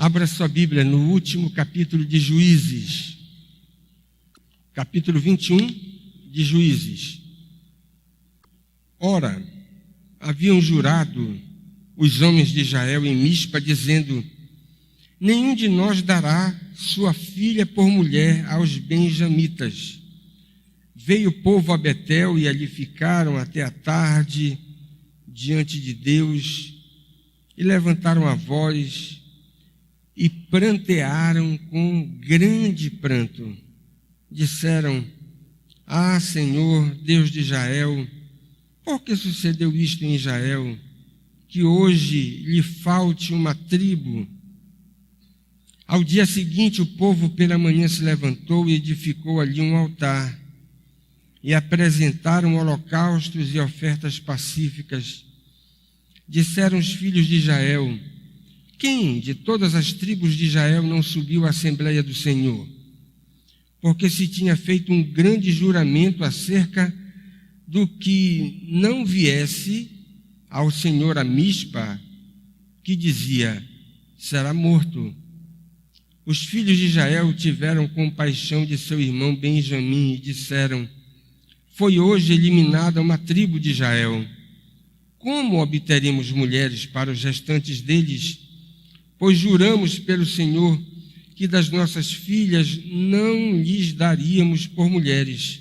Abra sua Bíblia no último capítulo de Juízes, capítulo 21 de Juízes. Ora, haviam jurado os homens de Israel em Mispa, dizendo: nenhum de nós dará sua filha por mulher aos benjamitas. Veio o povo a Betel e ali ficaram até a tarde diante de Deus e levantaram a voz e prantearam com grande pranto. Disseram: ah, Senhor, Deus de Israel, por que sucedeu isto em Israel, que hoje lhe falte uma tribo? Ao dia seguinte, o povo pela manhã se levantou e edificou ali um altar, e apresentaram holocaustos e ofertas pacíficas. Disseram os filhos de Israel: quem de todas as tribos de Israel não subiu à Assembleia do Senhor? Porque se tinha feito um grande juramento acerca do que não viesse ao Senhor a Mispa, que dizia: será morto. Os filhos de Israel tiveram compaixão de seu irmão Benjamim e disseram: foi hoje eliminada uma tribo de Israel. Como obteremos mulheres para os restantes deles? Pois juramos pelo Senhor que das nossas filhas não lhes daríamos por mulheres.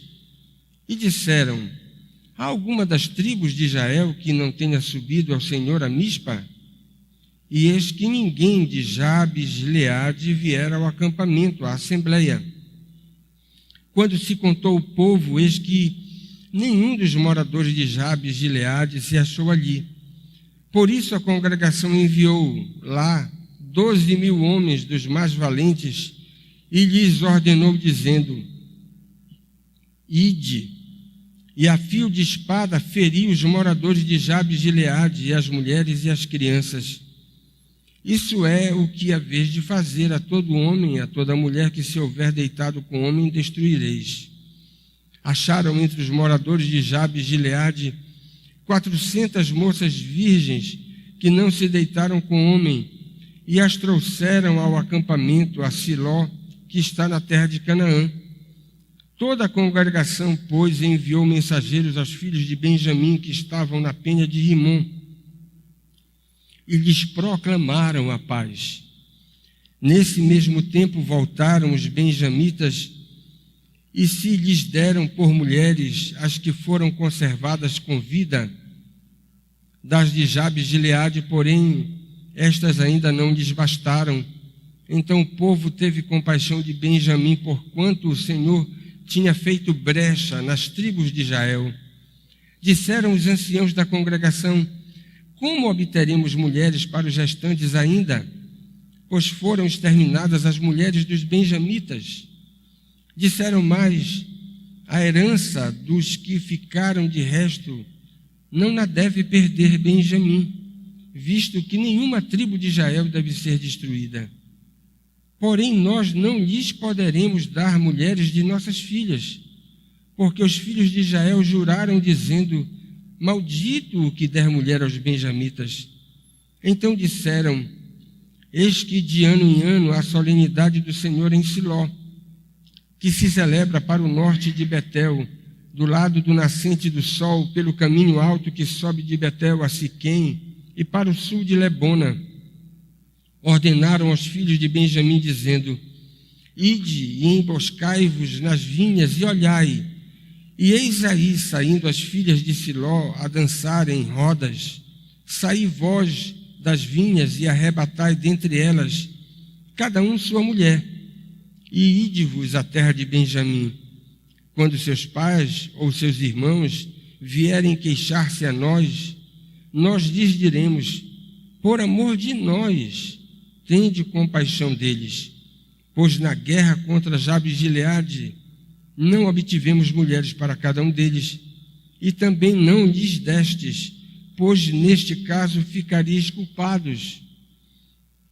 E disseram: há alguma das tribos de Israel que não tenha subido ao Senhor a Mispa? E eis que ninguém de Jabes de Gileade viera ao acampamento, à assembleia. Quando se contou o povo, eis que nenhum dos moradores de Jabes de Gileade se achou ali. Por isso a congregação enviou lá 12.000 homens dos mais valentes e lhes ordenou, dizendo: ide, e a fio de espada feri os moradores de Jabes de Gileade, e as mulheres e as crianças. Isso é o que haveis de fazer a todo homem e a toda mulher que se houver deitado com homem, destruireis. Acharam entre os moradores de Jabes de Gileade 400 moças virgens que não se deitaram com homem, e as trouxeram ao acampamento, a Siló, que está na terra de Canaã. Toda a congregação, pois, enviou mensageiros aos filhos de Benjamim, que estavam na penha de Rimom, e lhes proclamaram a paz. Nesse mesmo tempo voltaram os benjamitas e se lhes deram por mulheres as que foram conservadas com vida das de Jabes de Gileade, porém estas ainda não lhes bastaram. Então o povo teve compaixão de Benjamim, porquanto o Senhor tinha feito brecha nas tribos de Israel. Disseram os anciãos da congregação: como obteremos mulheres para os restantes ainda? Pois foram exterminadas as mulheres dos benjamitas. Disseram mais: a herança dos que ficaram de resto não na deve perder Benjamim, visto que nenhuma tribo de Israel deve ser destruída. Porém, nós não lhes poderemos dar mulheres de nossas filhas, porque os filhos de Israel juraram, dizendo: maldito o que der mulher aos benjamitas. Então disseram: eis que de ano em ano a solenidade do Senhor em Siló, que se celebra para o norte de Betel, do lado do nascente do sol, pelo caminho alto que sobe de Betel a Siquém, e para o sul de Lebona. Ordenaram aos filhos de Benjamim, dizendo: ide e emboscai-vos nas vinhas e olhai. E eis aí, saindo as filhas de Siló a dançar em rodas. Saí vós das vinhas e arrebatai dentre elas cada um sua mulher, e ide-vos à terra de Benjamim. Quando seus pais ou seus irmãos vierem queixar-se a nós, nós lhes diremos: por amor de nós, tende compaixão deles, pois na guerra contra Jabes de Gileade não obtivemos mulheres para cada um deles, e também não lhes destes, pois neste caso ficarias culpados.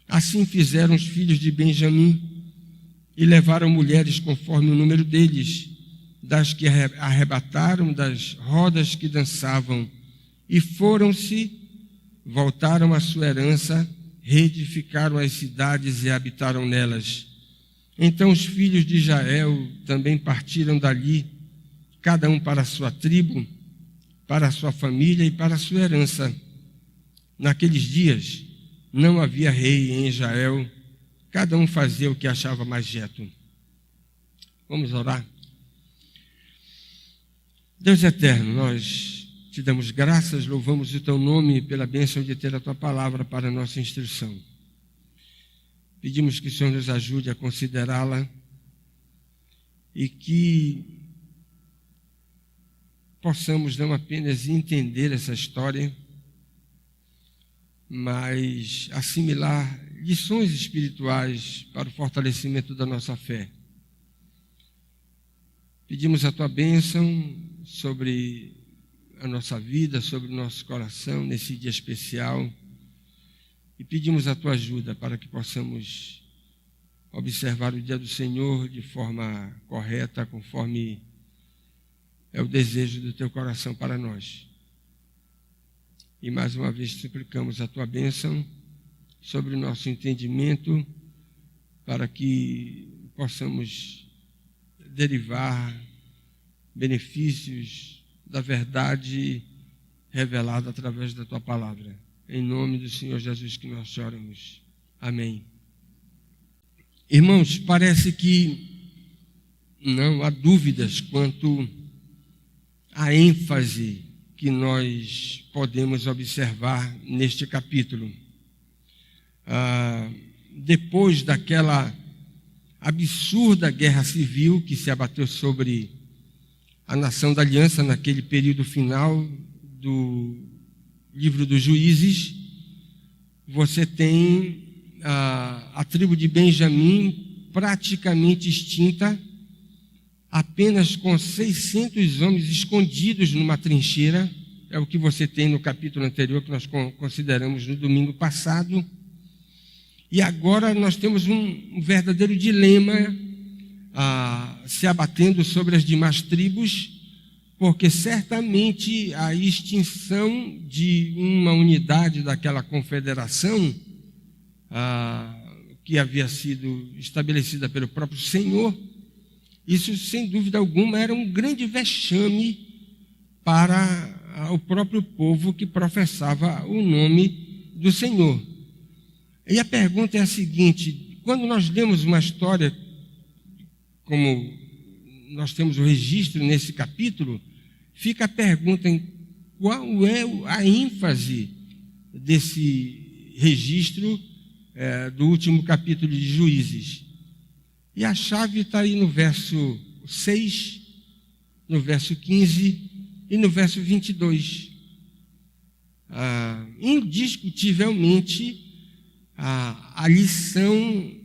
Assim fizeram os filhos de Benjamim, e levaram mulheres conforme o número deles, das que arrebataram das rodas que dançavam, e foram-se, voltaram à sua herança, reedificaram as cidades e habitaram nelas. Então os filhos de Israel também partiram dali, cada um para a sua tribo, para a sua família e para a sua herança. Naqueles dias não havia rei em Israel, cada um fazia o que achava mais reto. Vamos orar? Deus eterno, nós te damos graças, louvamos o teu nome pela bênção de ter a tua palavra para a nossa instrução. Pedimos que o Senhor nos ajude a considerá-la e que possamos não apenas entender essa história, mas assimilar lições espirituais para o fortalecimento da nossa fé. Pedimos a tua bênção sobre a nossa vida, sobre o nosso coração nesse dia especial e pedimos a tua ajuda para que possamos observar o dia do Senhor de forma correta, conforme é o desejo do teu coração para nós. E mais uma vez suplicamos a tua bênção sobre o nosso entendimento para que possamos derivar benefícios da verdade revelada através da tua palavra. Em nome do Senhor Jesus que nós oramos. Amém. Irmãos, parece que não há dúvidas quanto à ênfase que nós podemos observar neste capítulo. Depois daquela absurda guerra civil que se abateu sobre a nação da aliança naquele período final do livro dos Juízes, você tem a tribo de Benjamim praticamente extinta, apenas com 600 homens escondidos numa trincheira. É o que você tem no capítulo anterior, que nós consideramos no domingo passado. E agora nós temos um verdadeiro dilema se abatendo sobre as demais tribos, porque certamente a extinção de uma unidade daquela confederação, que havia sido estabelecida pelo próprio Senhor, isso sem dúvida alguma era um grande vexame para o próprio povo que professava o nome do Senhor. E a pergunta é a seguinte: quando nós lemos uma história como nós temos o registro nesse capítulo, fica a pergunta em qual é a ênfase desse registro do último capítulo de Juízes. E a chave está aí no verso 6, no verso 15 e no verso 22. Indiscutivelmente, a lição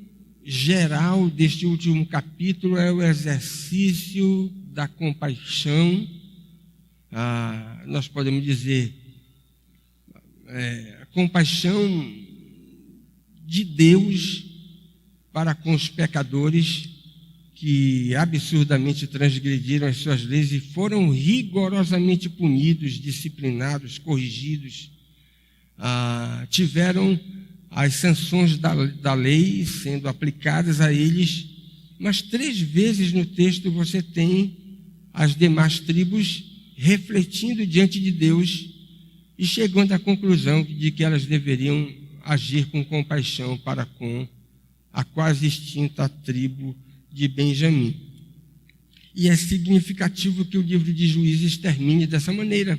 geral deste último capítulo é o exercício da compaixão. Nós podemos dizer a compaixão de Deus para com os pecadores que absurdamente transgrediram as suas leis e foram rigorosamente punidos, disciplinados, corrigidos, tiveram as sanções da lei sendo aplicadas a eles, mas 3 vezes no texto você tem as demais tribos refletindo diante de Deus e chegando à conclusão de que elas deveriam agir com compaixão para com a quase extinta tribo de Benjamim. E é significativo que o livro de Juízes termine dessa maneira.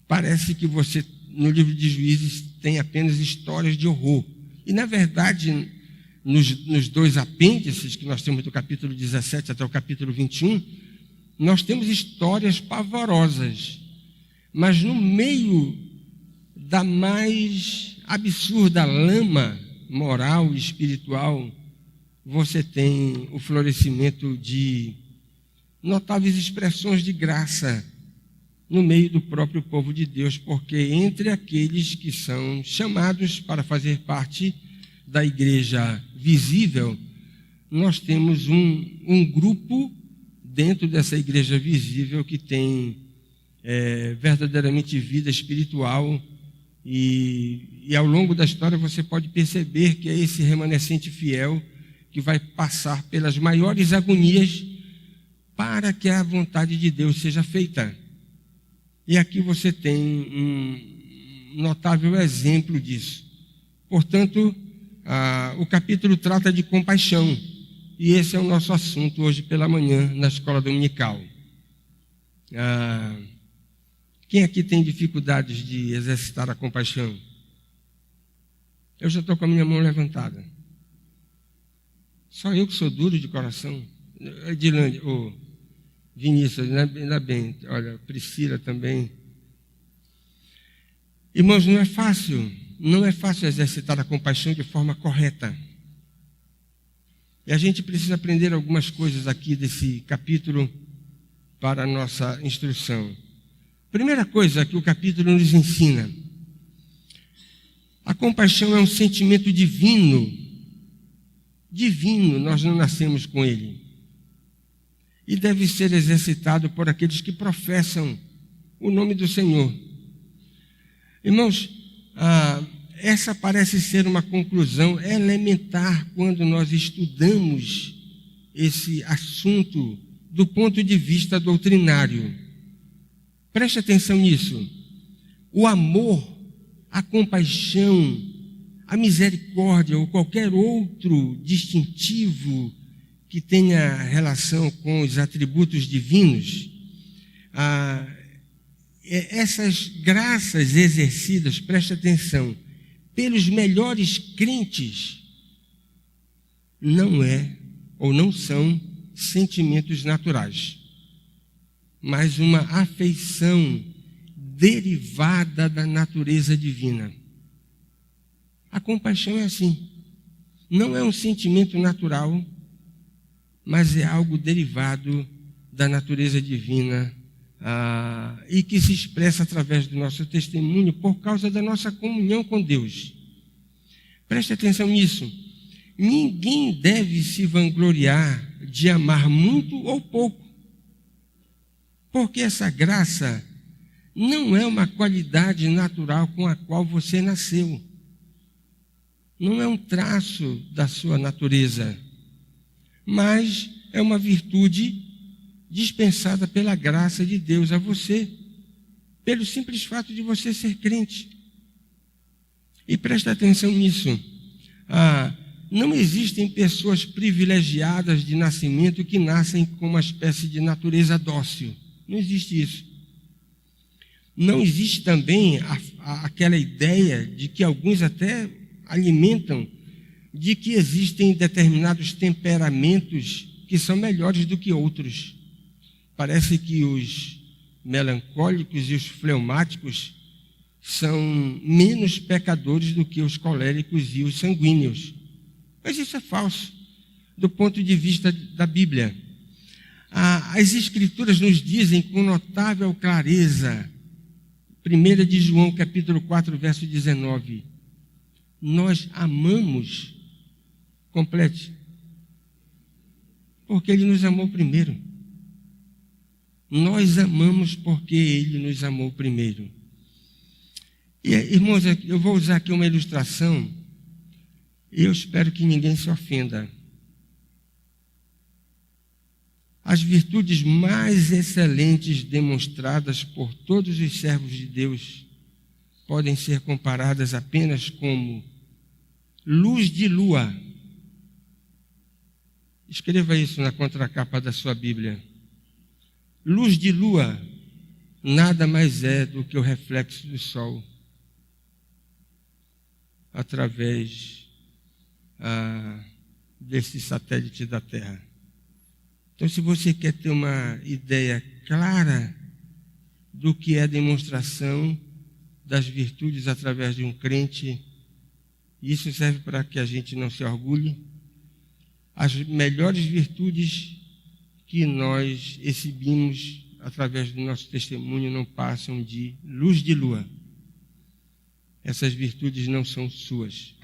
Parece que você, no livro de Juízes, tem apenas histórias de horror. E, na verdade, nos 2 apêndices que nós temos do capítulo 17 até o capítulo 21, nós temos histórias pavorosas. Mas no meio da mais absurda lama moral e espiritual, você tem o florescimento de notáveis expressões de graça no meio do próprio povo de Deus, porque entre aqueles que são chamados para fazer parte da igreja visível, nós temos um grupo dentro dessa igreja visível que tem verdadeiramente vida espiritual E ao longo da história você pode perceber que é esse remanescente fiel que vai passar pelas maiores agonias para que a vontade de Deus seja feita. E aqui você tem um notável exemplo disso. Portanto, o capítulo trata de compaixão, e esse é o nosso assunto hoje pela manhã na escola dominical. Quem aqui tem dificuldades de exercitar a compaixão? Eu já estou com a minha mão levantada. Só eu que sou duro de coração. Edilândia, Vinícius, ainda bem. Olha, Priscila também. Irmãos, não é fácil exercitar a compaixão de forma correta. E a gente precisa aprender algumas coisas aqui desse capítulo para a nossa instrução. Primeira coisa que o capítulo nos ensina: a compaixão é um sentimento divino. Divino, nós não nascemos com ele. E deve ser exercitado por aqueles que professam o nome do Senhor. Irmãos, essa parece ser uma conclusão elementar quando nós estudamos esse assunto do ponto de vista doutrinário. Preste atenção nisso. O amor, a compaixão, a misericórdia ou qualquer outro distintivo que tenha relação com os atributos divinos, essas graças exercidas, preste atenção, pelos melhores crentes, não são sentimentos naturais, mas uma afeição derivada da natureza divina. A compaixão é assim. Não é um sentimento natural, mas é algo derivado da natureza divina e que se expressa através do nosso testemunho por causa da nossa comunhão com Deus. Preste atenção nisso. Ninguém deve se vangloriar de amar muito ou pouco, porque essa graça não é uma qualidade natural com a qual você nasceu. Não é um traço da sua natureza, mas é uma virtude dispensada pela graça de Deus a você, pelo simples fato de você ser crente. E presta atenção nisso. Não existem pessoas privilegiadas de nascimento que nascem com uma espécie de natureza dócil. Não existe isso. Não existe também aquela ideia de que alguns até alimentam de que existem determinados temperamentos que são melhores do que outros. Parece que os melancólicos e os fleumáticos são menos pecadores do que os coléricos e os sanguíneos. Mas isso é falso, do ponto de vista da Bíblia. As Escrituras nos dizem com notável clareza, 1 de João, capítulo 4, verso 19, nós amamos, complete, porque Ele nos amou primeiro. Nós amamos porque Ele nos amou primeiro. E, irmãos, eu vou usar aqui uma ilustração, e eu espero que ninguém se ofenda. As virtudes mais excelentes demonstradas por todos os servos de Deus podem ser comparadas apenas como luz de lua. Escreva isso na contracapa da sua Bíblia. Luz de lua nada mais é do que o reflexo do sol através desse satélite da Terra. Então, se você quer ter uma ideia clara do que é a demonstração das virtudes através de um crente, isso serve para que a gente não se orgulhe. As melhores virtudes que nós exibimos através do nosso testemunho não passam de luz de lua. Essas virtudes não são suas,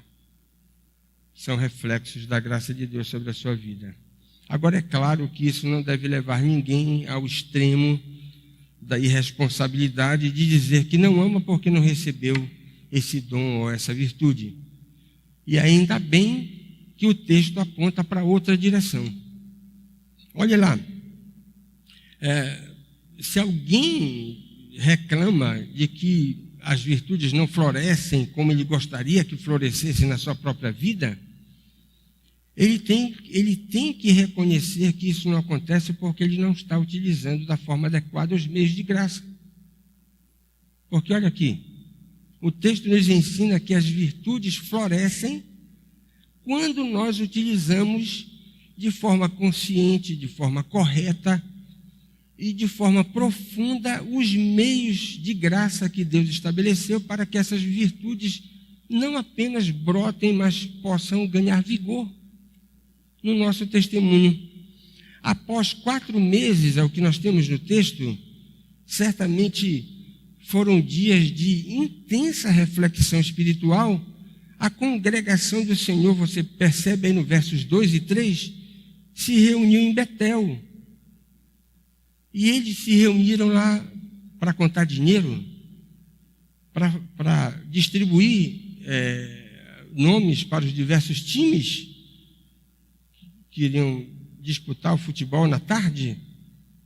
são reflexos da graça de Deus sobre a sua vida. Agora, é claro que isso não deve levar ninguém ao extremo da irresponsabilidade de dizer que não ama porque não recebeu esse dom ou essa virtude. E ainda bem que o texto aponta para outra direção. Olha lá, se alguém reclama de que as virtudes não florescem como ele gostaria que florescessem na sua própria vida, ele tem que reconhecer que isso não acontece porque ele não está utilizando da forma adequada os meios de graça. Porque olha aqui, o texto nos ensina que as virtudes florescem quando nós utilizamos de forma consciente, de forma correta e de forma profunda os meios de graça que Deus estabeleceu para que essas virtudes não apenas brotem, mas possam ganhar vigor no nosso testemunho. Após 4 meses, é o que nós temos no texto, certamente foram dias de intensa reflexão espiritual. A congregação do Senhor, você percebe aí no versos 2 e 3, se reuniu em Betel. E eles se reuniram lá para contar dinheiro, para distribuir nomes para os diversos times que iriam disputar o futebol na tarde.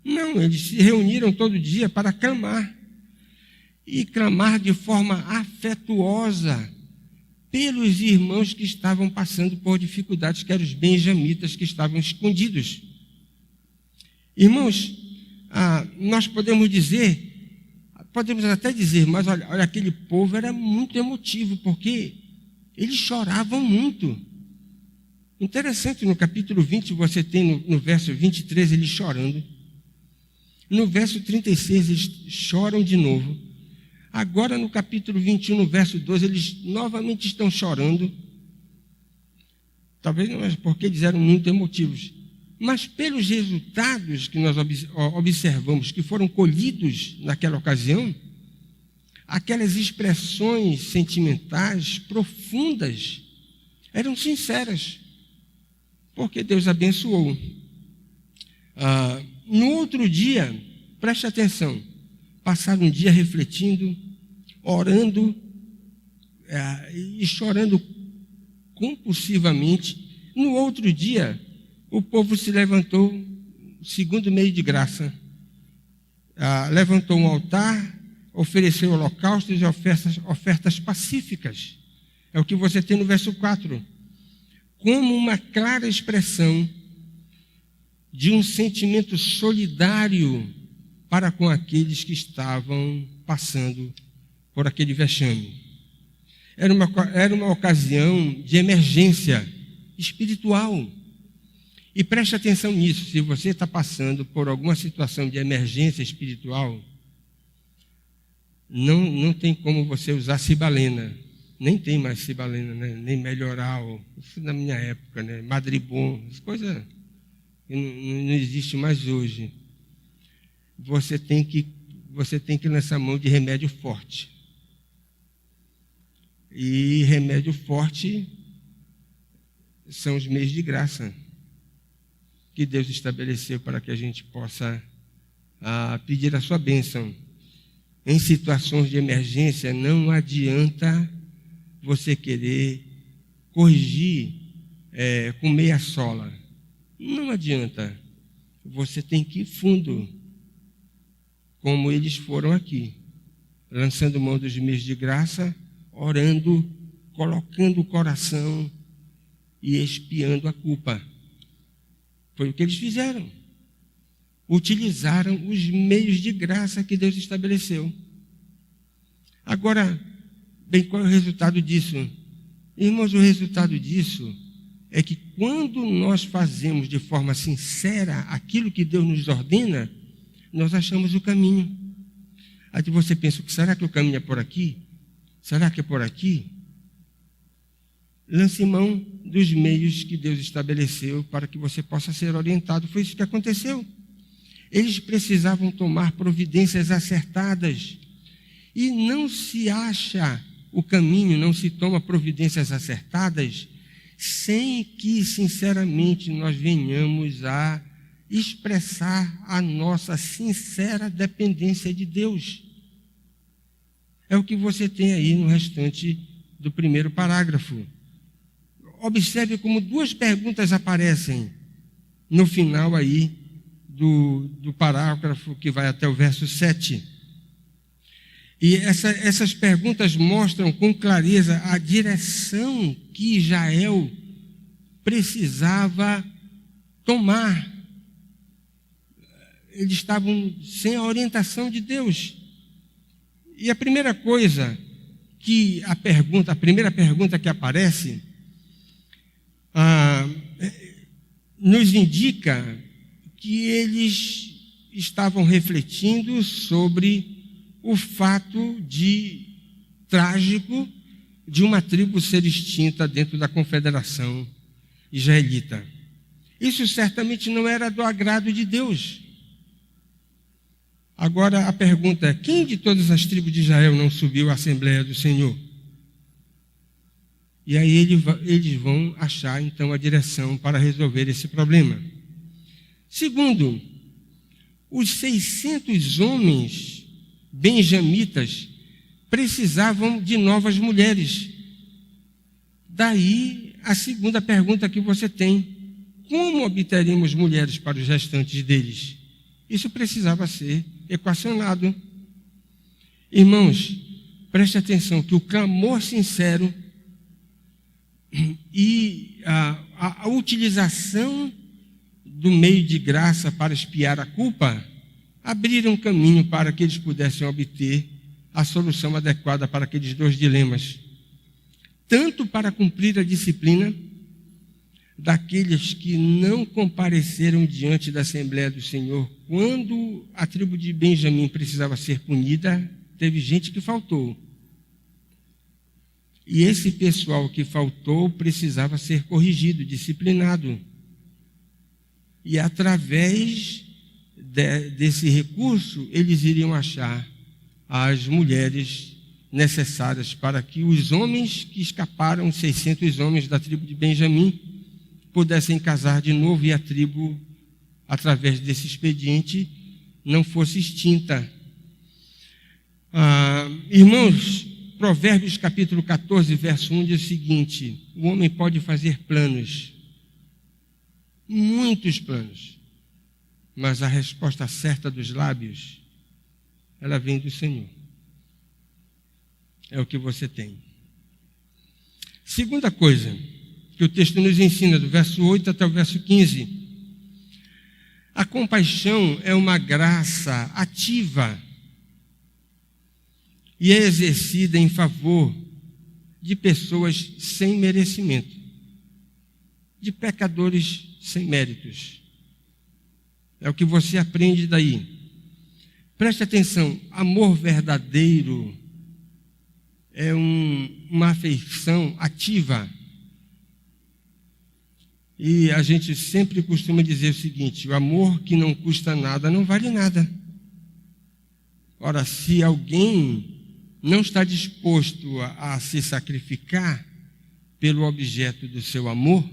Não, eles se reuniram todo dia para clamar. E clamar de forma afetuosa pelos irmãos que estavam passando por dificuldades, que eram os benjamitas que estavam escondidos. Irmãos, nós podemos até dizer, mas olha, aquele povo era muito emotivo, porque eles choravam muito. Interessante, no capítulo 20, você tem no verso 23 eles chorando. No verso 36 eles choram de novo. Agora no capítulo 21, no verso 12, eles novamente estão chorando. Talvez não é porque eles eram muito emotivos, mas pelos resultados que nós observamos, que foram colhidos naquela ocasião, aquelas expressões sentimentais profundas eram sinceras, porque Deus abençoou. No outro dia, preste atenção, passaram um dia refletindo, orando e chorando compulsivamente. No outro dia, o povo se levantou, segundo meio de graça, levantou um altar, ofereceu holocaustos e ofertas pacíficas. É o que você tem no verso 4. Como uma clara expressão de um sentimento solidário para com aqueles que estavam passando por aquele vexame. Era uma ocasião de emergência espiritual. E preste atenção nisso, se você está passando por alguma situação de emergência espiritual, não tem como você usar cibalena. Nem tem mais cibalena, né? Nem melhoral. Isso na minha época, né? Madribom, as coisas que não existe mais hoje. Você tem que lançar mão de remédio forte. E remédio forte são os meios de graça que Deus estabeleceu para que a gente possa pedir a sua bênção. Em situações de emergência, não adianta você querer corrigir com meia sola. Não adianta. Você tem que ir fundo, como eles foram aqui, lançando mão dos meios de graça, orando, colocando o coração e expiando a culpa. Foi o que eles fizeram. Utilizaram os meios de graça que Deus estabeleceu. Agora, bem, qual é o resultado disso? Irmãos, o resultado disso é que quando nós fazemos de forma sincera aquilo que Deus nos ordena, nós achamos o caminho. Aí você pensa, será que o caminho é por aqui? Será que é por aqui? Lance mão dos meios que Deus estabeleceu para que você possa ser orientado. Foi isso que aconteceu. Eles precisavam tomar providências acertadas. E não se acha o caminho, não se toma providências acertadas sem que, sinceramente, nós venhamos a expressar a nossa sincera dependência de Deus. É o que você tem aí no restante do primeiro parágrafo. Observe como duas perguntas aparecem no final aí do parágrafo que vai até o verso 7. E essas perguntas mostram com clareza a direção que Israel precisava tomar. Eles estavam sem a orientação de Deus. E a primeira coisa que a primeira pergunta que aparece, nos indica que eles estavam refletindo sobre o fato trágico de uma tribo ser extinta dentro da confederação israelita. Isso certamente não era do agrado de Deus. Agora a pergunta é: quem de todas as tribos de Israel não subiu à Assembleia do Senhor? E aí eles vão achar então a direção para resolver esse problema. Segundo, os 600 homens benjamitas precisavam de novas mulheres. Daí a segunda pergunta que você tem: como obteremos mulheres para os restantes deles? Isso precisava ser equacionado. Irmãos, preste atenção que o clamor sincero e a utilização do meio de graça para expiar a culpa abriram caminho para que eles pudessem obter a solução adequada para aqueles dois dilemas. Tanto para cumprir a disciplina daqueles que não compareceram diante da Assembleia do Senhor, quando a tribo de Benjamim precisava ser punida, teve gente que faltou. E esse pessoal que faltou precisava ser corrigido, disciplinado. E através desse recurso, eles iriam achar as mulheres necessárias para que os homens que escaparam, 600 homens da tribo de Benjamim, pudessem casar de novo e a tribo, através desse expediente, não fosse extinta. Irmãos, Provérbios capítulo 14, verso 1 diz o seguinte: o homem pode fazer planos, muitos planos, mas a resposta certa dos lábios, ela vem do Senhor. É o que você tem. Segunda coisa que o texto nos ensina, do verso 8 até o verso 15. A compaixão é uma graça ativa e é exercida em favor de pessoas sem merecimento, de pecadores sem méritos. É o que você aprende daí. Preste atenção, amor verdadeiro é uma afeição ativa. E a gente sempre costuma dizer o seguinte: o amor que não custa nada não vale nada. Ora, se alguém não está disposto a se sacrificar pelo objeto do seu amor,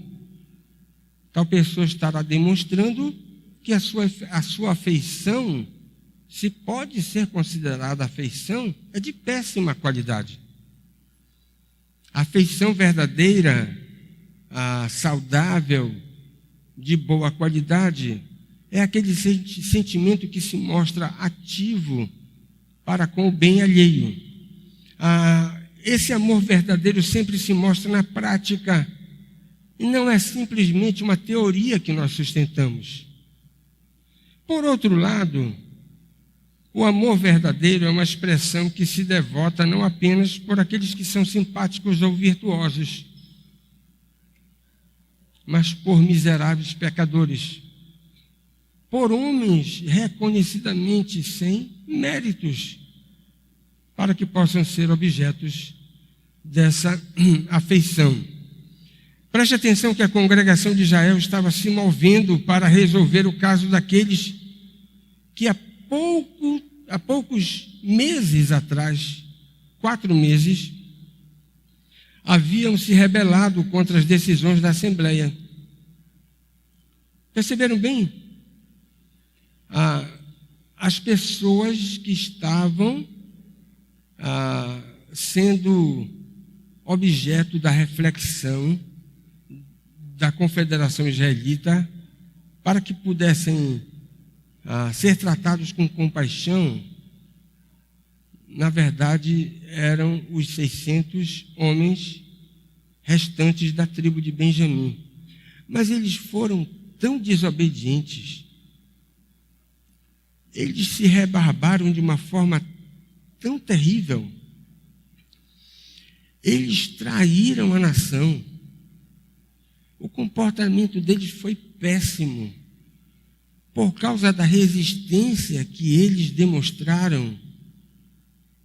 tal pessoa estará demonstrando que a sua afeição, se pode ser considerada afeição, é de péssima qualidade. A afeição verdadeira, saudável, de boa qualidade, é aquele sentimento que se mostra ativo para com o bem alheio. Esse amor verdadeiro sempre se mostra na prática, e não é simplesmente uma teoria que nós sustentamos. Por outro lado, o amor verdadeiro é uma expressão que se devota não apenas por aqueles que são simpáticos ou virtuosos, mas por miseráveis pecadores, por homens reconhecidamente sem méritos, para que possam ser objetos dessa afeição. Preste atenção que a congregação de Israel estava se movendo para resolver o caso daqueles que há poucos meses atrás, 4 meses, haviam se rebelado contra as decisões da Assembleia. Perceberam bem? As pessoas que estavam sendo objeto da reflexão da Confederação Israelita, para que pudessem ser tratados com compaixão. Na verdade, eram os 600 homens restantes da tribo de Benjamim. Mas eles foram tão desobedientes, eles se rebarbaram de uma forma tão terrível, eles traíram a nação. O comportamento deles foi péssimo. Por causa da resistência que eles demonstraram,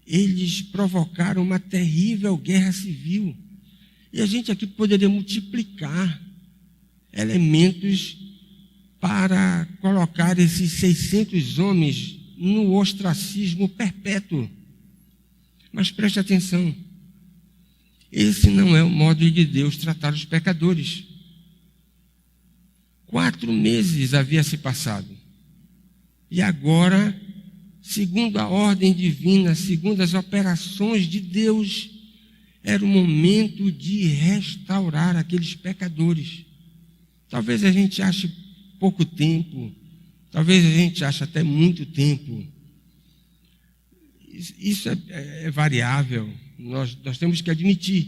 eles provocaram uma terrível guerra civil. E a gente aqui poderia multiplicar elementos para colocar esses 600 homens no ostracismo perpétuo. Mas preste atenção, esse não é o modo de Deus tratar os pecadores. 4 meses havia se passado. E agora, segundo a ordem divina, segundo as operações de Deus, era o momento de restaurar aqueles pecadores. Talvez a gente ache pouco tempo, talvez a gente ache até muito tempo. Isso é variável, nós temos que admitir.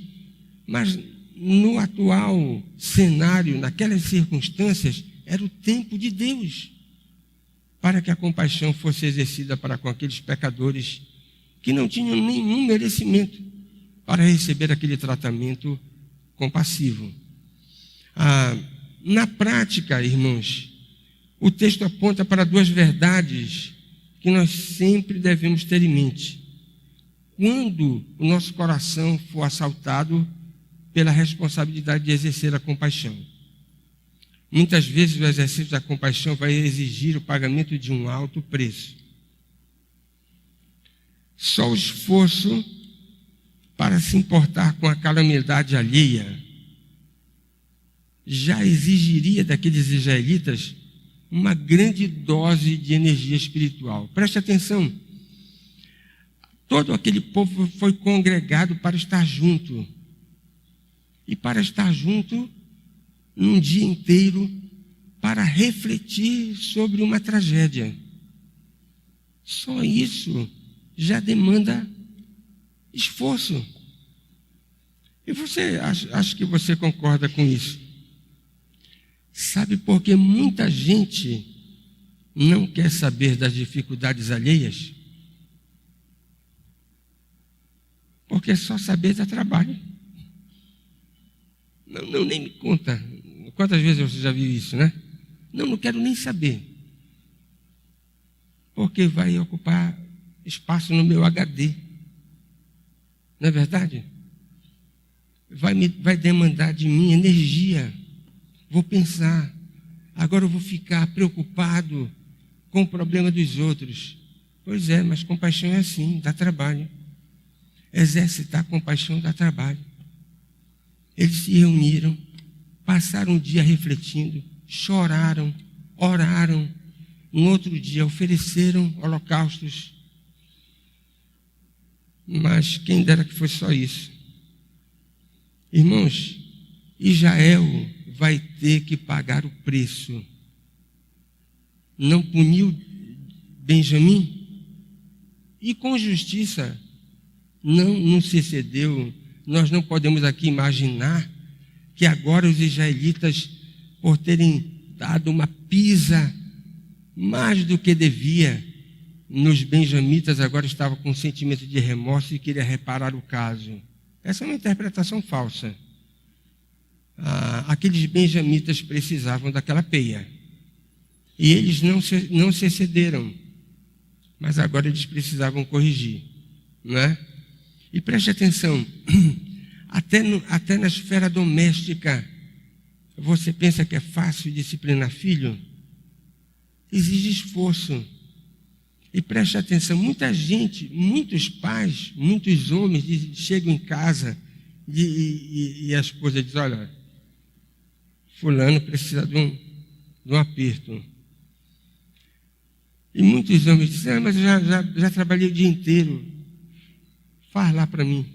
Mas no atual cenário, naquelas circunstâncias, era o tempo de Deus para que a compaixão fosse exercida para com aqueles pecadores que não tinham nenhum merecimento para receber aquele tratamento compassivo. Na prática, irmãos, o texto aponta para 2 verdades que nós sempre devemos ter em mente. Quando o nosso coração for assaltado pela responsabilidade de exercer a compaixão. Muitas vezes o exercício da compaixão vai exigir o pagamento de um alto preço. Só o esforço para se importar com a calamidade alheia já exigiria daqueles israelitas uma grande dose de energia espiritual. Preste atenção, todo aquele povo foi congregado para estar junto. E para estar junto num dia inteiro para refletir sobre uma tragédia. Só isso já demanda esforço. E você, acho que você concorda com isso. Sabe por que muita gente não quer saber das dificuldades alheias? Porque só saber dá trabalho. Não, nem me conta. Quantas vezes você já viu isso, né? Não quero nem saber. Porque vai ocupar espaço no meu HD. Não é verdade? Vai demandar de mim energia. Vou pensar. Agora eu vou ficar preocupado com o problema dos outros. Pois é, mas compaixão é assim, dá trabalho. Exercitar compaixão dá trabalho. Eles se reuniram, passaram o dia refletindo, choraram, oraram. No outro dia ofereceram holocaustos. Mas quem dera que fosse só isso. Irmãos, Israel vai ter que pagar o preço. Não puniu Benjamim? E com justiça não se excedeu. Nós não podemos aqui imaginar que agora os israelitas, por terem dado uma pisa mais do que devia nos benjamitas, agora estavam com um sentimento de remorso e queria reparar o caso. Essa é uma interpretação falsa. Aqueles benjamitas precisavam daquela peia. E eles não se excederam. Mas agora eles precisavam corrigir. Não é? E preste atenção, até na esfera doméstica, você pensa que é fácil disciplinar filho? Exige esforço. E preste atenção, muita gente, muitos pais, muitos homens chegam em casa e a esposa diz, olha, fulano precisa de um aperto. E muitos homens dizem, mas eu já trabalhei o dia inteiro. Faz lá para mim.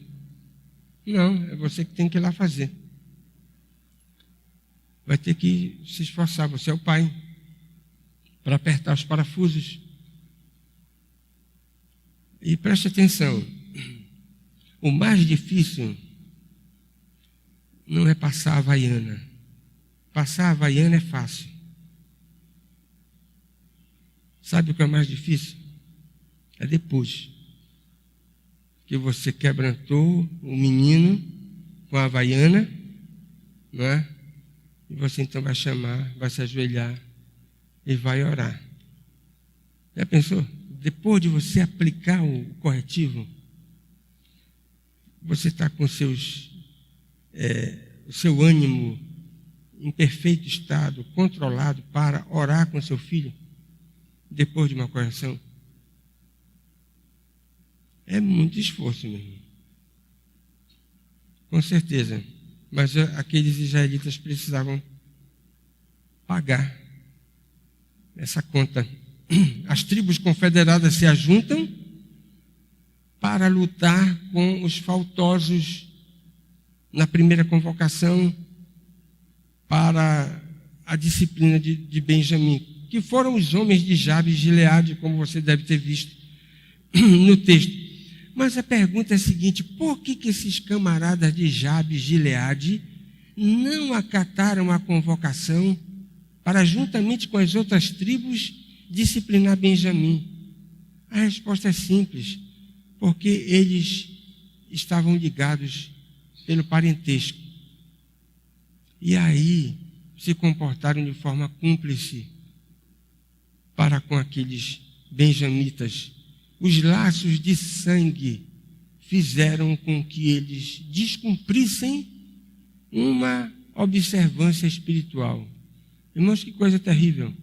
Não, é você que tem que ir lá fazer. Vai ter que se esforçar, você é o pai, para apertar os parafusos. E preste atenção, o mais difícil não é passar a Havaiana. Passar a Havaiana é fácil. Sabe o que é mais difícil? É depois que você quebrantou o menino com a Havaiana, não é? E você então vai chamar, vai se ajoelhar e vai orar. Já pensou? Depois de você aplicar o corretivo, você está com o seu ânimo em perfeito estado, controlado para orar com seu filho, depois de uma correção. É muito esforço mesmo. Com certeza. Mas aqueles israelitas precisavam pagar essa conta. As tribos confederadas se ajuntam para lutar com os faltosos na primeira convocação para a disciplina de Benjamim, que foram os homens de Jabes e Gileade, como você deve ter visto no texto. Mas a pergunta é a seguinte: por que esses camaradas de Jabes e Gileade não acataram a convocação para, juntamente com as outras tribos, disciplinar Benjamim? A resposta é simples: porque eles estavam ligados pelo parentesco. E aí se comportaram de forma cúmplice para com aqueles benjamitas. Os laços de sangue fizeram com que eles descumprissem uma observância espiritual. Irmãos, que coisa terrível.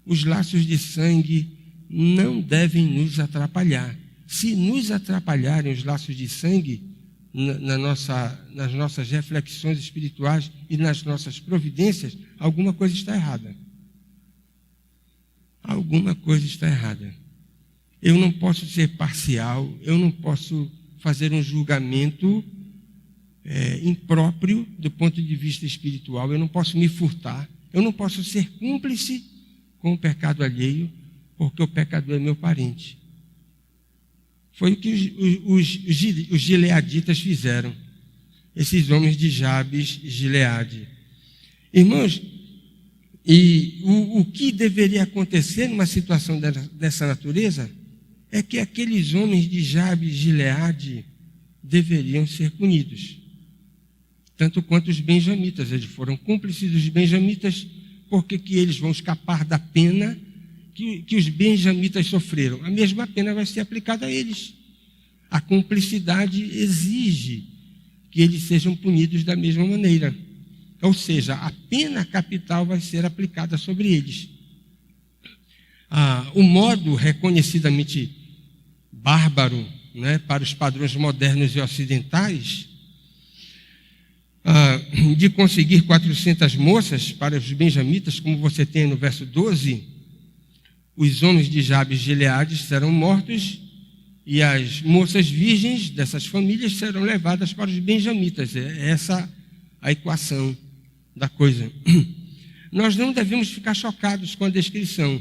Os laços de sangue não devem nos atrapalhar. Se nos atrapalharem os laços de sangue nas nossas reflexões espirituais e nas nossas providências, alguma coisa está errada. Alguma coisa está errada. Eu não posso ser parcial, eu não posso fazer um julgamento impróprio do ponto de vista espiritual, eu não posso me furtar, eu não posso ser cúmplice com o pecado alheio, porque o pecador é meu parente. Foi o que os gileaditas fizeram, esses homens de Jabes e Gileade. Irmãos, e o que deveria acontecer numa situação dessa natureza é que aqueles homens de Jabes e Gileade deveriam ser punidos, tanto quanto os benjamitas. Eles foram cúmplices dos benjamitas, porque que eles vão escapar da pena que os benjamitas sofreram. A mesma pena vai ser aplicada a eles. A cumplicidade exige que eles sejam punidos da mesma maneira. Ou seja, a pena capital vai ser aplicada sobre eles. O modo reconhecidamente bárbaro, né, para os padrões modernos e ocidentais, de conseguir 400 moças para os benjamitas, como você tem no verso 12, os homens de Jabes e Gileade serão mortos e as moças virgens dessas famílias serão levadas para os benjamitas. É essa a equação da coisa. Nós não devemos ficar chocados com a descrição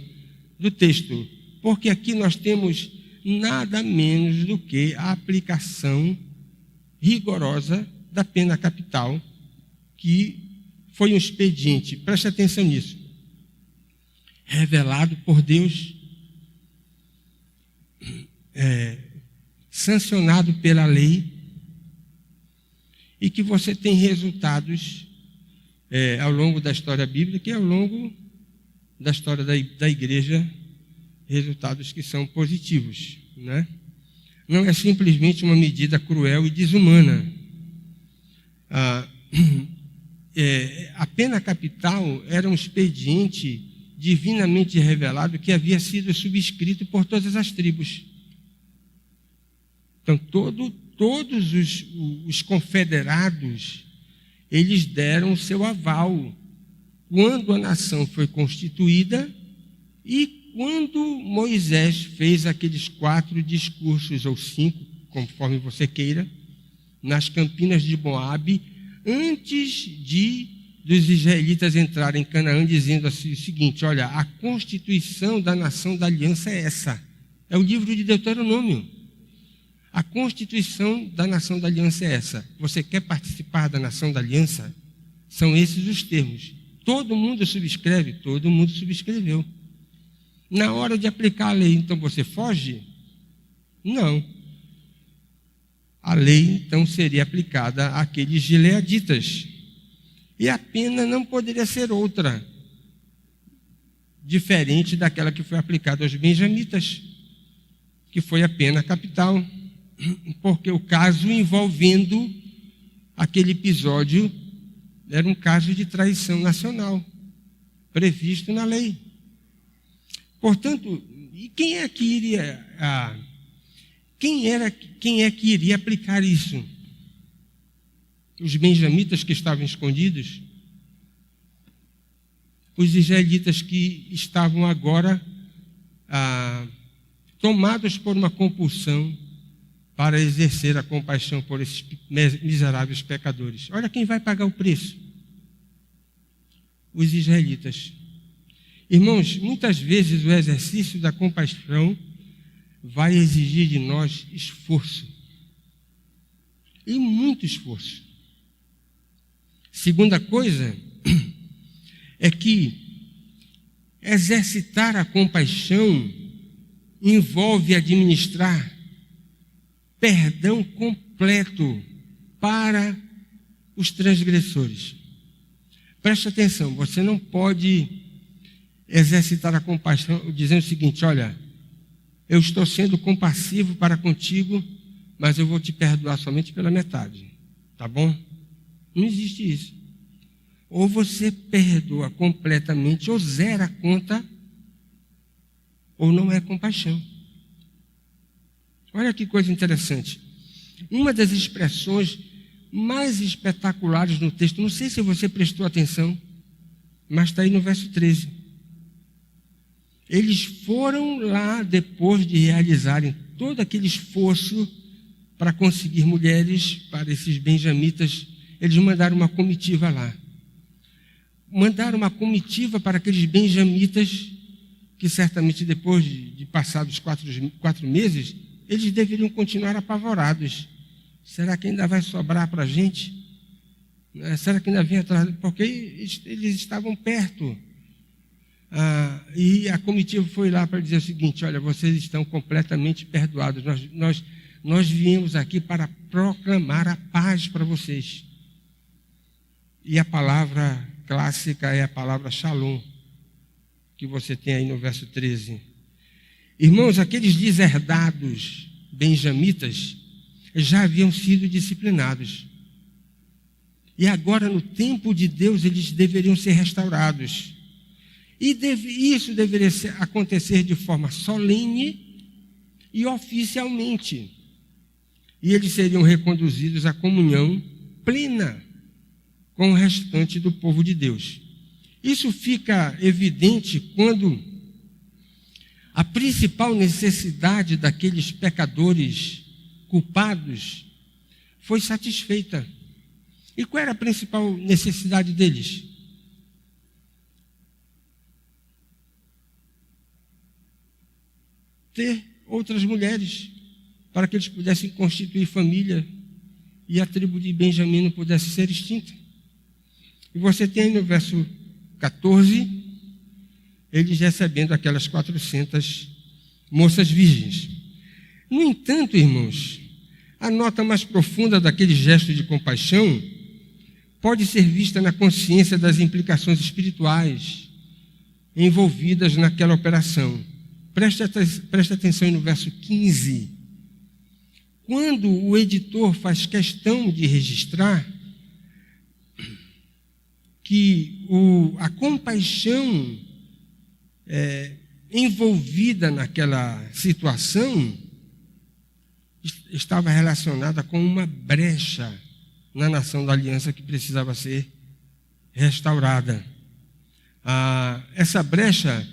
do texto, porque aqui nós temos nada menos do que a aplicação rigorosa da pena capital, que foi um expediente, preste atenção nisso, revelado por Deus, sancionado pela lei, e que você tem resultados ao longo da história bíblica e ao longo da história da igreja, resultados que são positivos, né? Não é simplesmente uma medida cruel e desumana. A pena capital era um expediente divinamente revelado que havia sido subscrito por todas as tribos. Então, todos os confederados, eles deram o seu aval quando a nação foi constituída e quando Moisés fez aqueles 4 discursos, ou 5, conforme você queira, nas campinas de Moabe, antes dos israelitas entrarem em Canaã, dizendo assim o seguinte: olha, a constituição da nação da aliança é essa. É o livro de Deuteronômio. A constituição da nação da aliança é essa. Você quer participar da nação da aliança? São esses os termos. Todo mundo subscreve? Todo mundo subscreveu. Na hora de aplicar a lei, então você foge? Não. A lei, então, seria aplicada àqueles gileaditas. E a pena não poderia ser outra, diferente daquela que foi aplicada aos benjamitas, que foi a pena capital, porque o caso envolvendo aquele episódio era um caso de traição nacional, previsto na lei. Portanto, e quem é que iria aplicar isso? Os benjamitas que estavam escondidos? Os israelitas que estavam agora tomados por uma compulsão para exercer a compaixão por esses miseráveis pecadores. Olha quem vai pagar o preço. Os israelitas. Irmãos, muitas vezes o exercício da compaixão vai exigir de nós esforço. E muito esforço. Segunda coisa é que exercitar a compaixão envolve administrar perdão completo para os transgressores. Preste atenção, você não pode exercitar a compaixão dizendo o seguinte: olha, eu estou sendo compassivo para contigo, mas eu vou te perdoar somente pela metade, tá bom? Não existe isso. Ou você perdoa completamente, ou zera a conta, ou não é compaixão. Olha que coisa interessante. Uma das expressões mais espetaculares no texto, não sei se você prestou atenção, mas está aí no verso 13. Eles foram lá, depois de realizarem todo aquele esforço para conseguir mulheres para esses benjamitas, eles mandaram uma comitiva lá. Mandaram uma comitiva para aqueles benjamitas que certamente depois de passados 4 meses, eles deveriam continuar apavorados. Será que ainda vai sobrar para a gente? Será que ainda vem atrás? Porque eles estavam perto. E a comitiva foi lá para dizer o seguinte: olha, vocês estão completamente perdoados. Nós viemos aqui para proclamar a paz para vocês. E a palavra clássica é a palavra shalom, que você tem aí no verso 13. Irmãos, aqueles deserdados benjamitas já haviam sido disciplinados. E agora, no tempo de Deus, eles deveriam ser restaurados. E isso deveria acontecer de forma solene e oficialmente. E eles seriam reconduzidos à comunhão plena com o restante do povo de Deus. Isso fica evidente quando a principal necessidade daqueles pecadores culpados foi satisfeita. E qual era a principal necessidade deles? Ter outras mulheres, para que eles pudessem constituir família e a tribo de Benjamim não pudesse ser extinta. E você tem aí no verso 14, eles recebendo aquelas 400 moças virgens. No entanto, irmãos, a nota mais profunda daquele gesto de compaixão pode ser vista na consciência das implicações espirituais envolvidas naquela operação. Preste atenção aí no verso 15. Quando o editor faz questão de registrar que a compaixão envolvida naquela situação estava relacionada com uma brecha na nação da aliança que precisava ser restaurada. Essa brecha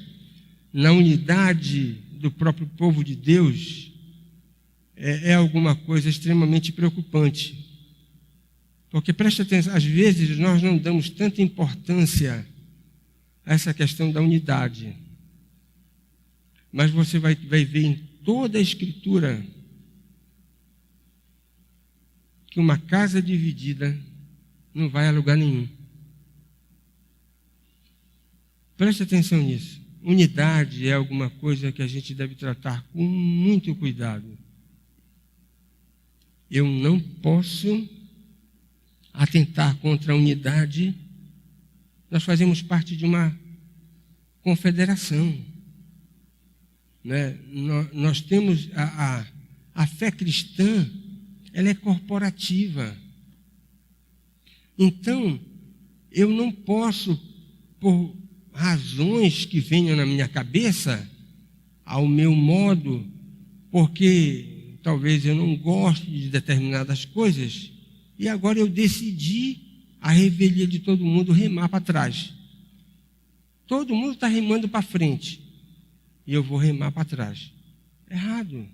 na unidade do próprio povo de Deus é alguma coisa extremamente preocupante. Porque, preste atenção, às vezes nós não damos tanta importância a essa questão da unidade. Mas você vai ver em toda a Escritura que uma casa dividida não vai a lugar nenhum. Preste atenção nisso. Unidade é alguma coisa que a gente deve tratar com muito cuidado. Eu não posso atentar contra a unidade. Nós fazemos parte de uma confederação, né? Nós temos a fé cristã, ela é corporativa. Então, eu não posso, por razões que venham na minha cabeça, ao meu modo, porque talvez eu não goste de determinadas coisas, e agora eu decidi, a revelia de todo mundo, remar para trás. Todo mundo está remando para frente, e eu vou remar para trás. Errado.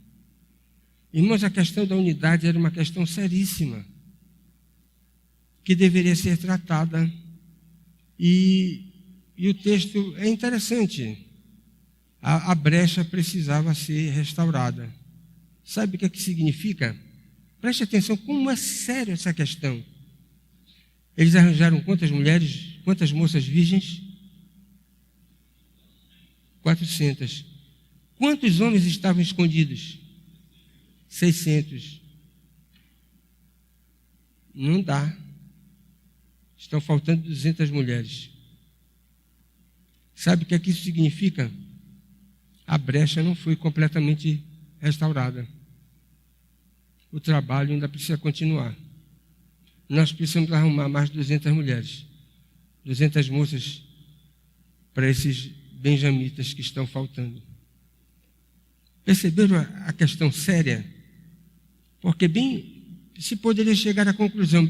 Irmãos, a questão da unidade era uma questão seríssima, que deveria ser tratada. E o texto é interessante. A brecha precisava ser restaurada. Sabe o que significa? Preste atenção, como é sério essa questão. Eles arranjaram quantas mulheres, quantas moças virgens? 400. Quantos homens estavam escondidos? 600. Não dá. Estão faltando 200 mulheres. Sabe o que isso significa? A brecha não foi completamente restaurada. O trabalho ainda precisa continuar. Nós precisamos arrumar mais 200 mulheres, 200 moças para esses benjamitas que estão faltando. Perceberam a questão séria? Porque se poderia chegar à conclusão,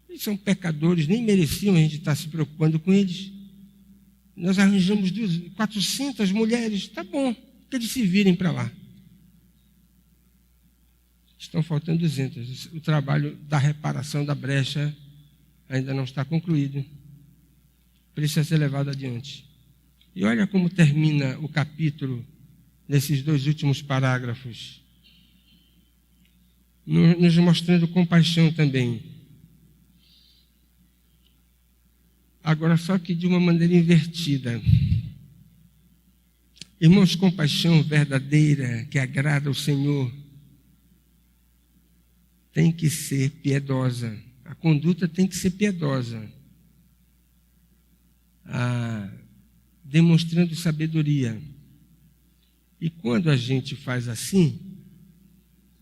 eles são pecadores, nem mereciam a gente estar se preocupando com eles. Nós arranjamos 400 mulheres, tá bom, que eles se virem para lá. Estão faltando 200. O trabalho da reparação da brecha ainda não está concluído. Precisa ser levado adiante. E olha como termina o capítulo nesses 2 últimos parágrafos, nos mostrando compaixão também. Agora, só que de uma maneira invertida. Irmãos, compaixão verdadeira que agrada ao Senhor tem que ser piedosa. A conduta tem que ser piedosa. Demonstrando sabedoria. E quando a gente faz assim,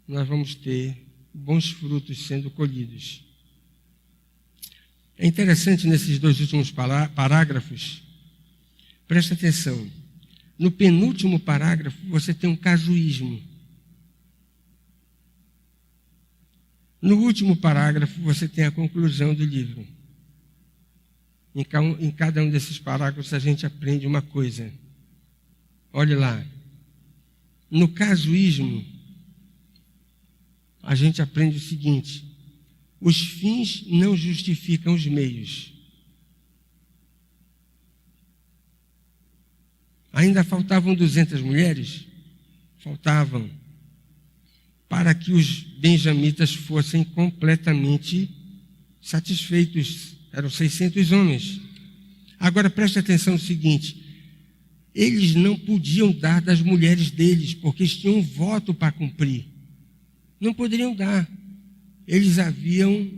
nós vamos ter bons frutos sendo colhidos. É interessante nesses 2 últimos parágrafos, presta atenção. No penúltimo parágrafo, você tem um casuísmo. No último parágrafo, você tem a conclusão do livro. Em cada um desses parágrafos, a gente aprende uma coisa. Olhe lá. No casuísmo, a gente aprende o seguinte: os fins não justificam os meios. Ainda faltavam 200 mulheres? Faltavam. Para que os benjamitas fossem completamente satisfeitos. Eram 600 homens. Agora preste atenção no seguinte: eles não podiam dar das mulheres deles, porque eles tinham um voto para cumprir. Não poderiam dar. Eles haviam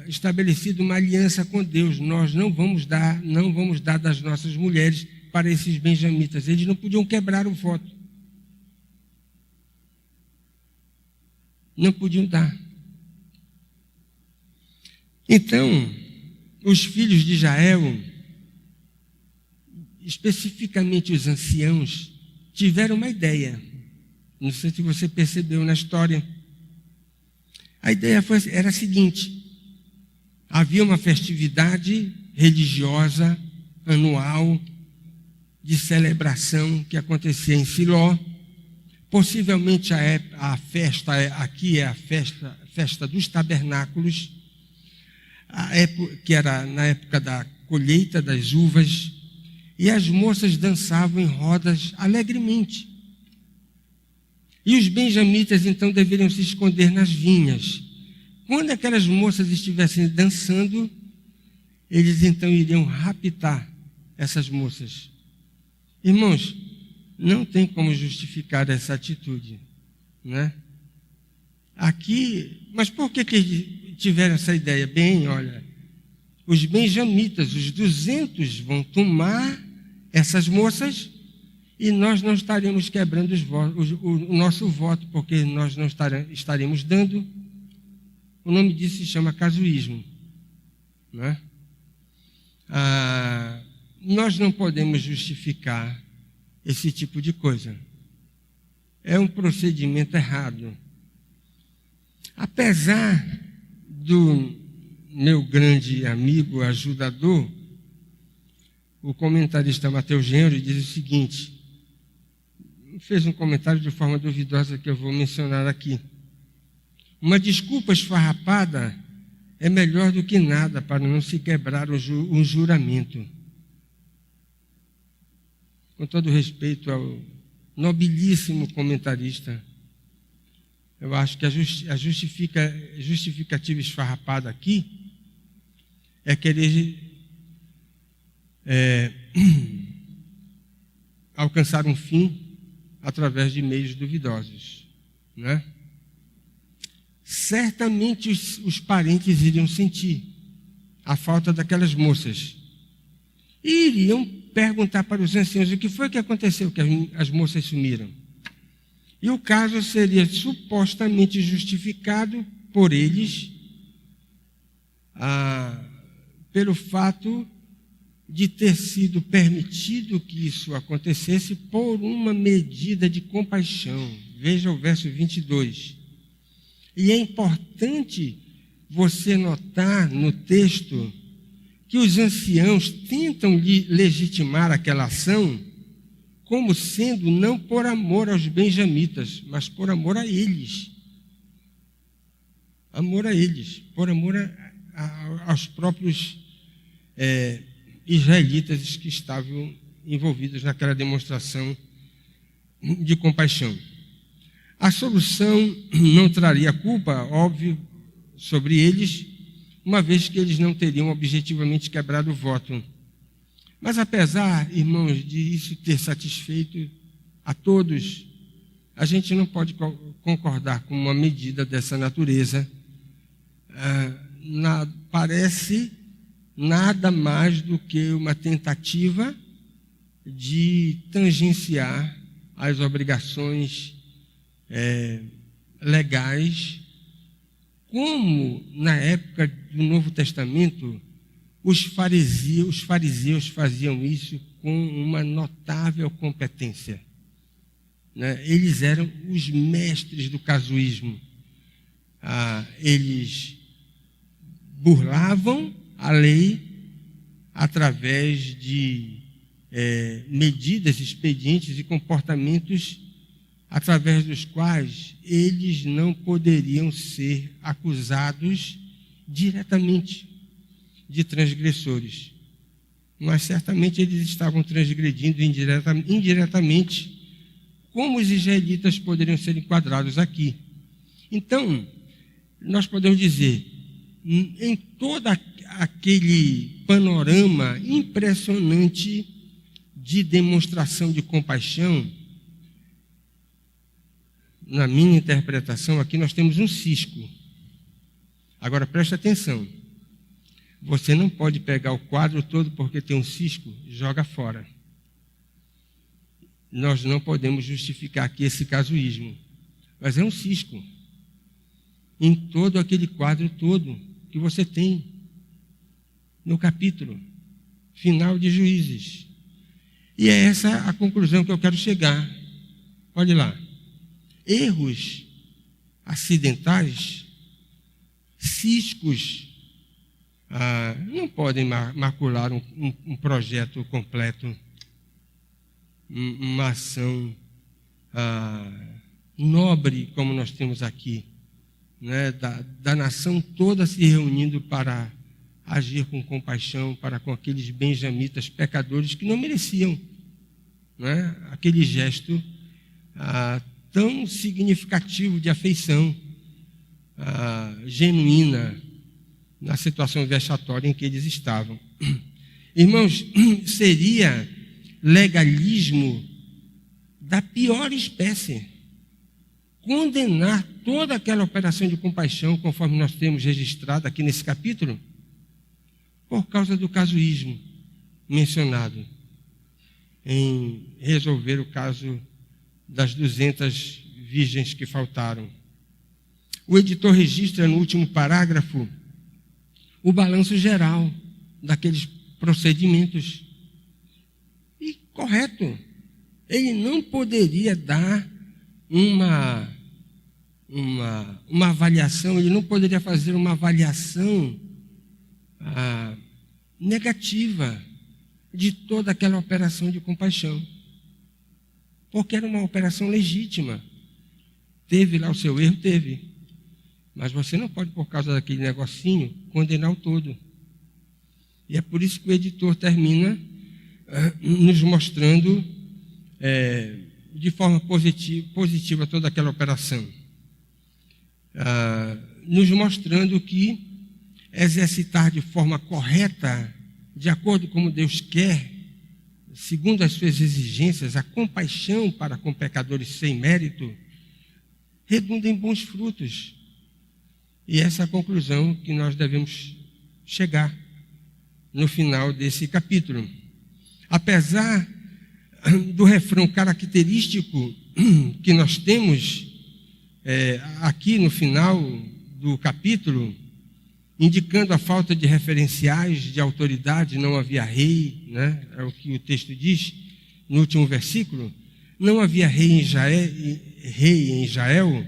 estabelecido uma aliança com Deus. Nós não vamos dar das nossas mulheres para esses benjamitas. Eles não podiam quebrar o voto. Não podiam dar. Então, os filhos de Israel, especificamente os anciãos, tiveram uma ideia. Não sei se você percebeu na história. A ideia era a seguinte: havia uma festividade religiosa anual de celebração que acontecia em Siló, Possivelmente a festa aqui é a festa dos tabernáculos, que era na época da colheita das uvas, e as moças dançavam em rodas alegremente. E os benjamitas então deveriam se esconder nas vinhas. Quando aquelas moças estivessem dançando, eles então iriam raptar essas moças. Irmãos, não tem como justificar essa atitude, né? Aqui, mas por que eles tiveram essa ideia? Bem, olha, os benjamitas, os 200 vão tomar essas moças e nós não estaremos quebrando o nosso voto, porque nós não estaremos dando. O nome disso se chama casuísmo, né? Nós não podemos justificar esse tipo de coisa. É um procedimento errado. Apesar do meu grande amigo ajudador, o comentarista Mateus Genro diz o seguinte, fez um comentário de forma duvidosa que eu vou mencionar aqui. Uma desculpa esfarrapada é melhor do que nada para não se quebrar um juramento. Com todo respeito ao nobilíssimo comentarista, eu acho que a justificativa esfarrapada aqui é querer alcançar um fim através de meios duvidosos, né? Certamente os parentes iriam sentir a falta daquelas moças e iriam perguntar para os anciãos o que foi que aconteceu, que as moças sumiram. E o caso seria supostamente justificado por eles pelo fato de ter sido permitido que isso acontecesse por uma medida de compaixão. Veja o verso 22. E é importante você notar no texto que os anciãos tentam legitimar aquela ação como sendo não por amor aos benjamitas, mas por amor a eles. Amor a eles, por amor aos próprios israelitas que estavam envolvidos naquela demonstração de compaixão. A solução não traria culpa, óbvio, sobre eles, uma vez que eles não teriam objetivamente quebrado o voto. Mas apesar, irmãos, de isso ter satisfeito a todos, a gente não pode concordar com uma medida dessa natureza. Parece nada mais do que uma tentativa de tangenciar as obrigações legais, como na época do Novo Testamento os fariseus faziam isso com uma notável competência, né? Eles eram os mestres do casuísmo. Eles burlavam a lei através de medidas, expedientes e comportamentos através dos quais eles não poderiam ser acusados diretamente de transgressores. Mas certamente eles estavam transgredindo indiretamente, como os israelitas poderiam ser enquadrados aqui. Então, nós podemos dizer, em todo aquele panorama impressionante de demonstração de compaixão, na minha interpretação, aqui nós temos um cisco. Agora, preste atenção. Você não pode pegar o quadro todo porque tem um cisco e joga fora. Nós não podemos justificar aqui esse casuísmo. Mas é um cisco. Em todo aquele quadro todo que você tem no capítulo final de Juízes. E é essa a conclusão que eu quero chegar. Olhe lá. Erros acidentais, ciscos, não podem macular um projeto completo, uma ação nobre como nós temos aqui, né? Da nação toda se reunindo para agir com compaixão para com aqueles benjamitas pecadores que não mereciam, né? Aquele gesto tão significativo de afeição genuína na situação vexatória em que eles estavam. Irmãos, seria legalismo da pior espécie condenar toda aquela operação de compaixão, conforme nós temos registrado aqui nesse capítulo, por causa do casuísmo mencionado em resolver o caso das 200 virgens que faltaram. O editor registra no último parágrafo o balanço geral daqueles procedimentos. E correto, ele não poderia dar uma avaliação, ele não poderia fazer uma avaliação negativa de toda aquela operação de compaixão, porque era uma operação legítima. Teve lá o seu erro? Teve. Mas você não pode, por causa daquele negocinho, condenar o todo. E é por isso que o editor termina nos mostrando de forma positiva toda aquela operação. Nos mostrando que exercitar de forma correta, de acordo com como Deus quer, segundo as suas exigências, a compaixão para com pecadores sem mérito, redunda em bons frutos. E essa é a conclusão que nós devemos chegar no final desse capítulo. Apesar do refrão característico que nós temos aqui no final do capítulo, indicando a falta de referenciais de autoridade, não havia rei, né? É o que o texto diz no último versículo, não havia rei em Israel.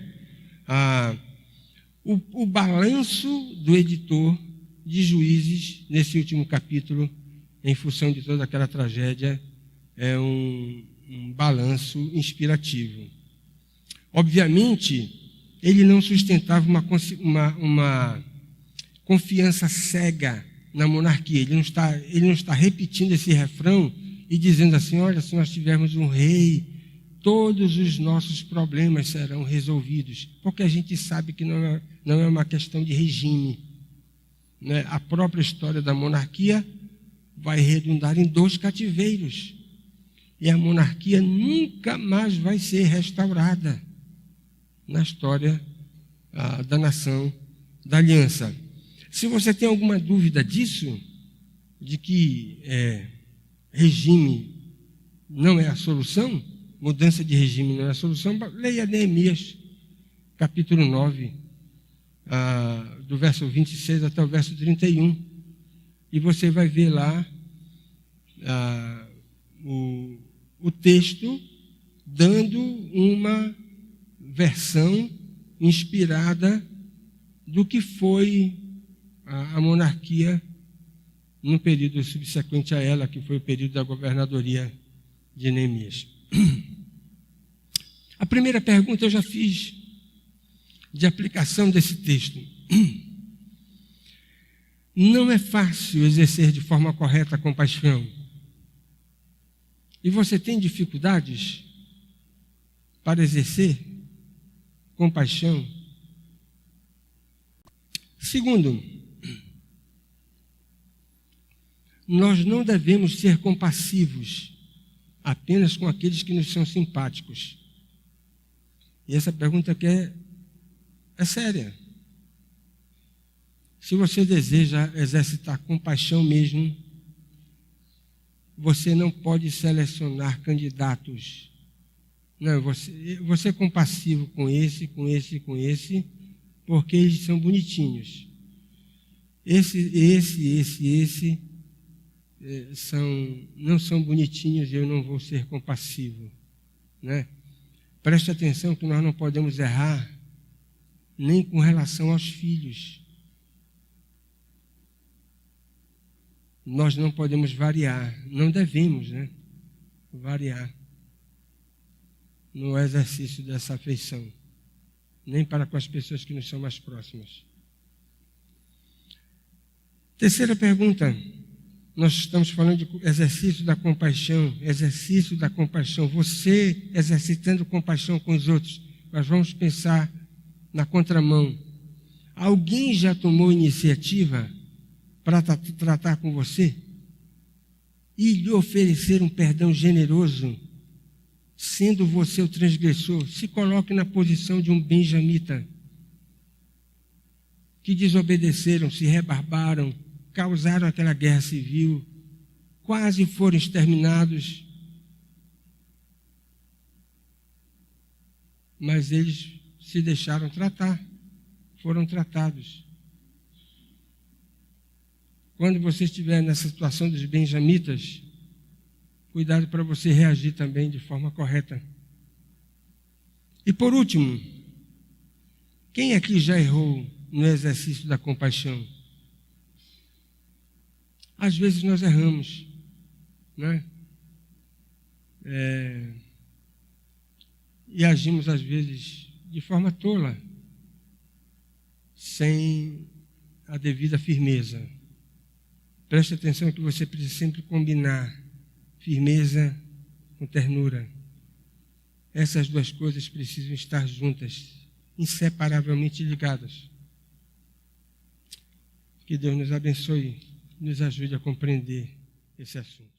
O balanço do editor de Juízes, nesse último capítulo, em função de toda aquela tragédia, é um balanço inspirativo. Obviamente, ele não sustentava uma confiança cega na monarquia. Ele não está repetindo esse refrão e dizendo assim: olha, se nós tivermos um rei, todos os nossos problemas serão resolvidos. Porque a gente sabe que não é uma questão de regime, né? A própria história da monarquia vai redundar em 2 cativeiros. E a monarquia nunca mais vai ser restaurada na história da nação da aliança. Se você tem alguma dúvida disso, de que regime não é a solução, mudança de regime não é a solução, leia Neemias, capítulo 9, do verso 26 até o verso 31, e você vai ver lá o texto dando uma versão inspirada do que foi a monarquia no período subsequente a ela, que foi o período da governadoria de Neemias. A primeira pergunta eu já fiz, de aplicação desse texto. Não é fácil exercer de forma correta a compaixão. E você tem dificuldades para exercer compaixão? Segundo, nós não devemos ser compassivos apenas com aqueles que nos são simpáticos. E essa pergunta aqui é séria. Se você deseja exercitar compaixão mesmo, você não pode selecionar candidatos. Não, você é compassivo com esse, porque eles são bonitinhos. Esse não são bonitinhos e eu não vou ser compassivo, né? Preste atenção que nós não podemos errar nem com relação aos filhos. Nós não podemos variar, não devemos, né? Variar. no exercício dessa afeição, nem para com as pessoas que nos são mais próximas. Terceira pergunta, nós estamos falando de exercício da compaixão, exercício da compaixão, você exercitando compaixão com os outros. Nós vamos pensar na contramão. Alguém já tomou iniciativa para tratar com você e lhe oferecer um perdão generoso, sendo você o transgressor? Se coloque na posição de um benjamita, que desobedeceram, se rebarbaram, causaram aquela guerra civil, quase foram exterminados, mas eles se deixaram tratar, foram tratados. Quando você estiver nessa situação dos benjamitas, cuidado para você reagir também de forma correta. E por último, quem aqui já errou no exercício da compaixão? Às vezes nós erramos, né? E agimos às vezes de forma tola, sem a devida firmeza. Preste atenção que você precisa sempre combinar firmeza com ternura. Essas duas coisas precisam estar juntas, inseparavelmente ligadas. Que Deus nos abençoe, nos ajude a compreender esse assunto.